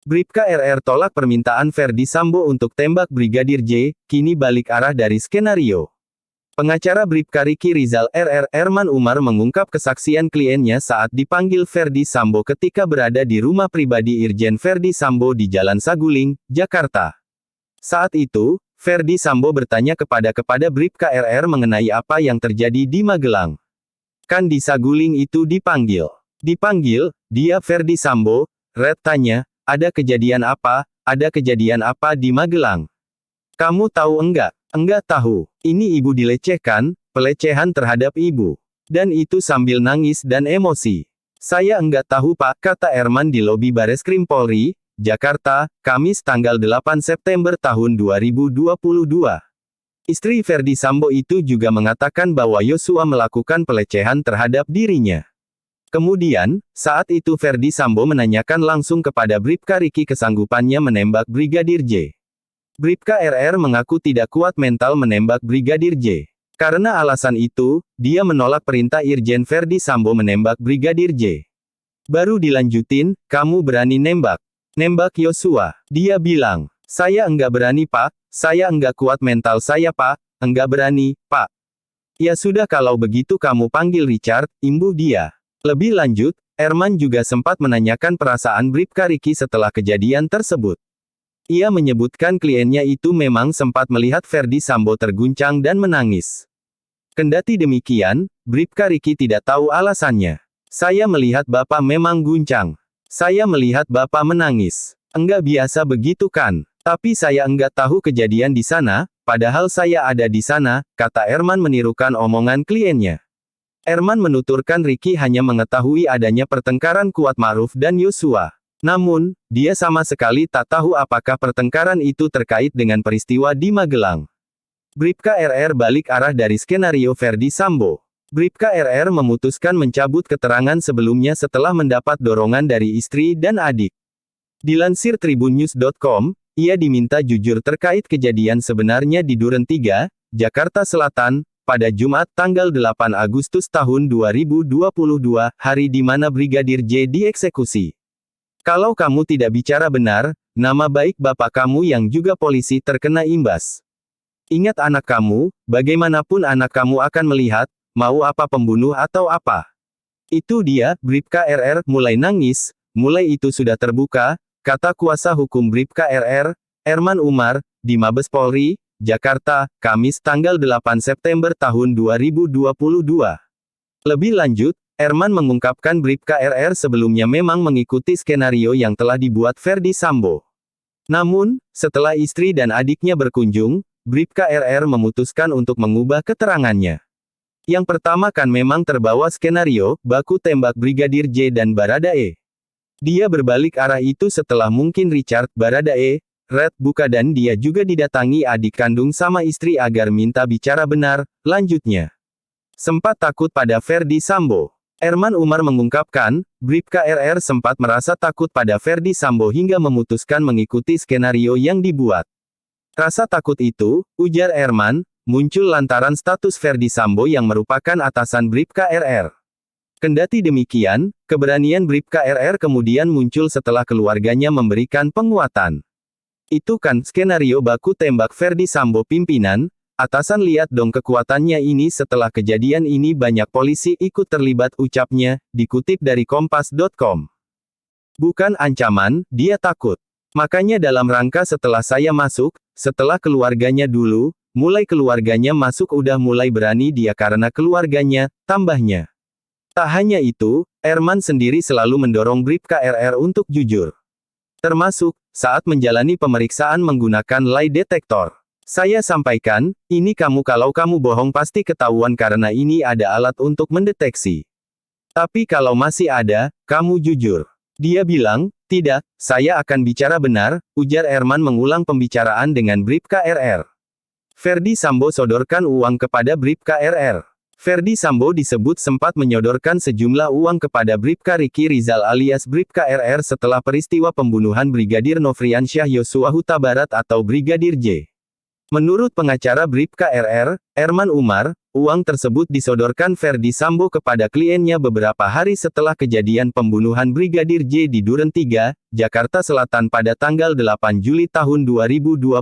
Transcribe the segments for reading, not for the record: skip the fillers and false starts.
Bribka RR tolak permintaan Ferdi Sambo untuk tembak Brigadir J, kini balik arah dari skenario. Pengacara Bribka Riki Rizal RR, Erman Umar mengungkap kesaksian kliennya saat dipanggil Ferdi Sambo ketika berada di rumah pribadi Irjen Ferdi Sambo di Jalan Saguling, Jakarta. Saat itu, Ferdi Sambo bertanya kepada Bribka RR mengenai apa yang terjadi di Magelang. Kan di Saguling itu dipanggil. Dipanggil, dia Ferdi Sambo, Red tanya, ada kejadian apa di Magelang? Kamu tahu enggak? Enggak tahu. Ini ibu dilecehkan, pelecehan terhadap ibu. Dan itu sambil nangis dan emosi. Saya enggak tahu Pak, kata Erman di lobi Bareskrim Polri, Jakarta, Kamis tanggal 8 September tahun 2022. Istri Ferdi Sambo itu juga mengatakan bahwa Yosua melakukan pelecehan terhadap dirinya. Kemudian, saat itu Ferdi Sambo menanyakan langsung kepada Bribka Riki kesanggupannya menembak Brigadir J. Bribka RR mengaku tidak kuat mental menembak Brigadir J. Karena alasan itu, dia menolak perintah Irjen Ferdi Sambo menembak Brigadir J. Baru dilanjutin, kamu berani nembak? Nembak Yosua. Dia bilang, saya enggak berani Pak, saya enggak kuat mental saya Pak, enggak berani, Pak. Ya sudah kalau begitu kamu panggil Richard, imbuh dia. Lebih lanjut, Erman juga sempat menanyakan perasaan Bribka Riki setelah kejadian tersebut. Ia menyebutkan kliennya itu memang sempat melihat Ferdi Sambo terguncang dan menangis. Kendati demikian, Bribka Riki tidak tahu alasannya. Saya melihat Bapak memang guncang. Saya melihat Bapak menangis. Enggak biasa begitu kan? Tapi saya enggak tahu kejadian di sana, padahal saya ada di sana, kata Erman menirukan omongan kliennya. Erman menuturkan Riki hanya mengetahui adanya pertengkaran Kuatmaruf dan Yosua. Namun, dia sama sekali tak tahu apakah pertengkaran itu terkait dengan peristiwa di Magelang. Bribka RR balik arah dari skenario Ferdi Sambo. Bribka RR memutuskan mencabut keterangan sebelumnya setelah mendapat dorongan dari istri dan adik. Dilansir tribunnews.com, ia diminta jujur terkait kejadian sebenarnya di Duren 3, Jakarta Selatan, pada Jumat tanggal 8 Agustus tahun 2022, hari di mana Brigadir J dieksekusi. Kalau kamu tidak bicara benar, nama baik bapak kamu yang juga polisi terkena imbas. Ingat anak kamu, bagaimanapun anak kamu akan melihat, mau apa pembunuh atau apa. Itu dia, Bribka RR, mulai nangis, mulai itu sudah terbuka, kata kuasa hukum Bribka RR, Erman Umar, di Mabes Polri, Jakarta, Kamis tanggal 8 September tahun 2022. Lebih lanjut, Erman mengungkapkan Bribka RR sebelumnya memang mengikuti skenario yang telah dibuat Ferdi Sambo. Namun, setelah istri dan adiknya berkunjung, Bribka RR memutuskan untuk mengubah keterangannya. Yang pertama kan memang terbawa skenario, baku tembak Brigadir J dan Baradae. Dia berbalik arah itu setelah mungkin Richard, Baradae, Red buka dan dia juga didatangi adik kandung sama istri agar minta bicara benar, lanjutnya. Sempat takut pada Ferdi Sambo. Erman Umar mengungkapkan, Bribka RR sempat merasa takut pada Ferdi Sambo hingga memutuskan mengikuti skenario yang dibuat. Rasa takut itu, ujar Erman, muncul lantaran status Ferdi Sambo yang merupakan atasan Bribka RR. Kendati demikian, keberanian Bribka RR kemudian muncul setelah keluarganya memberikan penguatan. Itu kan skenario baku tembak Ferdi Sambo pimpinan, atasan lihat dong kekuatannya ini setelah kejadian ini banyak polisi ikut terlibat ucapnya, dikutip dari kompas.com. Bukan ancaman, dia takut. Makanya dalam rangka setelah saya masuk, setelah keluarganya dulu, mulai keluarganya masuk udah mulai berani dia karena keluarganya, tambahnya. Tak hanya itu, Erman sendiri selalu mendorong Bribka RR untuk jujur. Termasuk, saat menjalani pemeriksaan menggunakan lie detector. Saya sampaikan, ini kamu kalau kamu bohong pasti ketahuan karena ini ada alat untuk mendeteksi. Tapi kalau masih ada, kamu jujur. Dia bilang, tidak, saya akan bicara benar, ujar Erman mengulang pembicaraan dengan Bribka RR. Ferdi Sambo sodorkan uang kepada Bribka RR. Ferdi Sambo disebut sempat menyodorkan sejumlah uang kepada Bribka Riki Rizal alias Bribka RR setelah peristiwa pembunuhan Brigadir Nofriansyah Yosua Huta Barat atau Brigadir J. Menurut pengacara Bribka RR, Erman Umar, uang tersebut disodorkan Ferdi Sambo kepada kliennya beberapa hari setelah kejadian pembunuhan Brigadir J di Duren 3, Jakarta Selatan pada tanggal 8 Juli tahun 2022.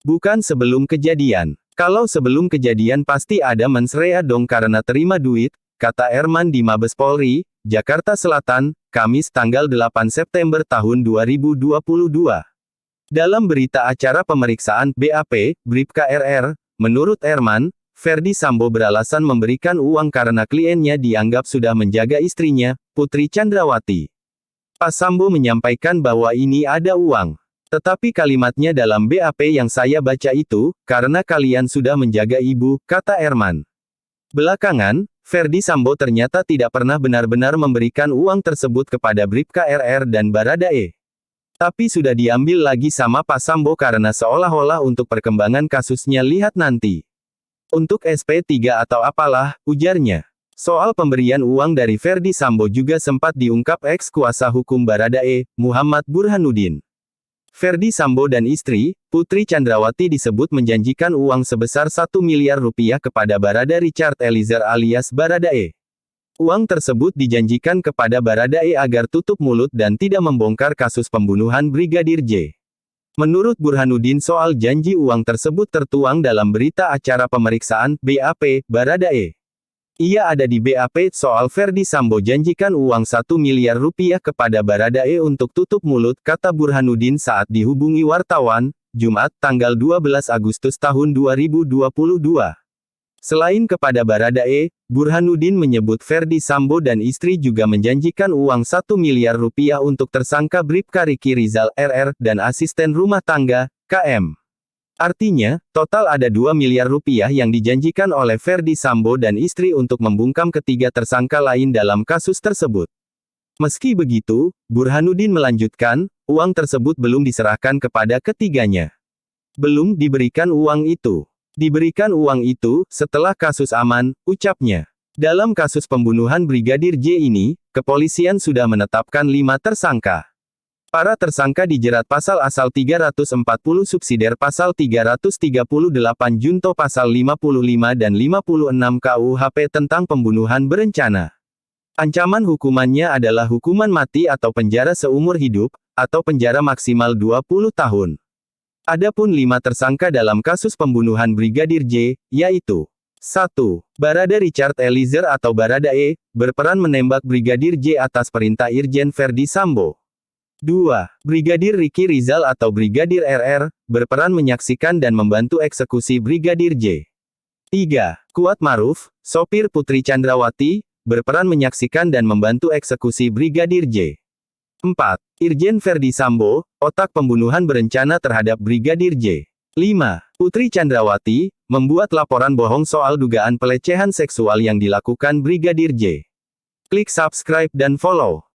Bukan sebelum kejadian. Kalau sebelum kejadian pasti ada mensrea dong karena terima duit, kata Erman di Mabes Polri, Jakarta Selatan, Kamis tanggal 8 September tahun 2022. Dalam berita acara pemeriksaan BAP, Bribka RR, menurut Erman, Ferdi Sambo beralasan memberikan uang karena kliennya dianggap sudah menjaga istrinya, Putri Chandrawati. Pak Sambo menyampaikan bahwa ini ada uang. Tetapi kalimatnya dalam BAP yang saya baca itu, karena kalian sudah menjaga ibu, kata Erman. Belakangan, Ferdi Sambo ternyata tidak pernah benar-benar memberikan uang tersebut kepada Bribka RR dan Baradae. Tapi sudah diambil lagi sama Pak Sambo karena seolah-olah untuk perkembangan kasusnya lihat nanti. Untuk SP3 atau apalah, ujarnya. Soal pemberian uang dari Ferdi Sambo juga sempat diungkap ex-kuasa hukum Baradae, Muhammad Burhanuddin. Ferdi Sambo dan istri, Putri Chandrawati disebut menjanjikan uang sebesar 1 miliar rupiah kepada Barada Richard Eliezer alias Baradae. Uang tersebut dijanjikan kepada Baradae agar tutup mulut dan tidak membongkar kasus pembunuhan Brigadir J. Menurut Burhanuddin soal janji uang tersebut tertuang dalam berita acara pemeriksaan BAP, Baradae. Ia ada di BAP soal Ferdi Sambo janjikan uang 1 miliar rupiah kepada Baradae untuk tutup mulut, kata Burhanuddin saat dihubungi wartawan, Jumat, tanggal 12 Agustus tahun 2022. Selain kepada Baradae, Burhanuddin menyebut Ferdi Sambo dan istri juga menjanjikan uang 1 miliar rupiah untuk tersangka Bribka Riki Rizal RR dan asisten rumah tangga, KM. Artinya, total ada 2 miliar rupiah yang dijanjikan oleh Ferdi Sambo dan istri untuk membungkam ketiga tersangka lain dalam kasus tersebut. Meski begitu, Burhanuddin melanjutkan, uang tersebut belum diserahkan kepada ketiganya. Belum diberikan uang itu. Diberikan uang itu, setelah kasus aman, ucapnya. Dalam kasus pembunuhan Brigadir J ini, kepolisian sudah menetapkan 5 tersangka. Para tersangka dijerat pasal asal 340 subsidiar pasal 338 junto pasal 55 dan 56 KUHP tentang pembunuhan berencana. Ancaman hukumannya adalah hukuman mati atau penjara seumur hidup, atau penjara maksimal 20 tahun. Adapun 5 tersangka dalam kasus pembunuhan Brigadir J, yaitu 1. Barada Richard Eliezer atau Baradae, berperan menembak Brigadir J atas perintah Irjen Ferdi Sambo. 2. Brigadir Riki Rizal atau Brigadir RR, berperan menyaksikan dan membantu eksekusi Brigadir J. 3. Kuat Maruf, sopir Putri Chandrawati, berperan menyaksikan dan membantu eksekusi Brigadir J. 4. Irjen Ferdi Sambo, otak pembunuhan berencana terhadap Brigadir J. 5. Putri Chandrawati, membuat laporan bohong soal dugaan pelecehan seksual yang dilakukan Brigadir J. Klik subscribe dan follow.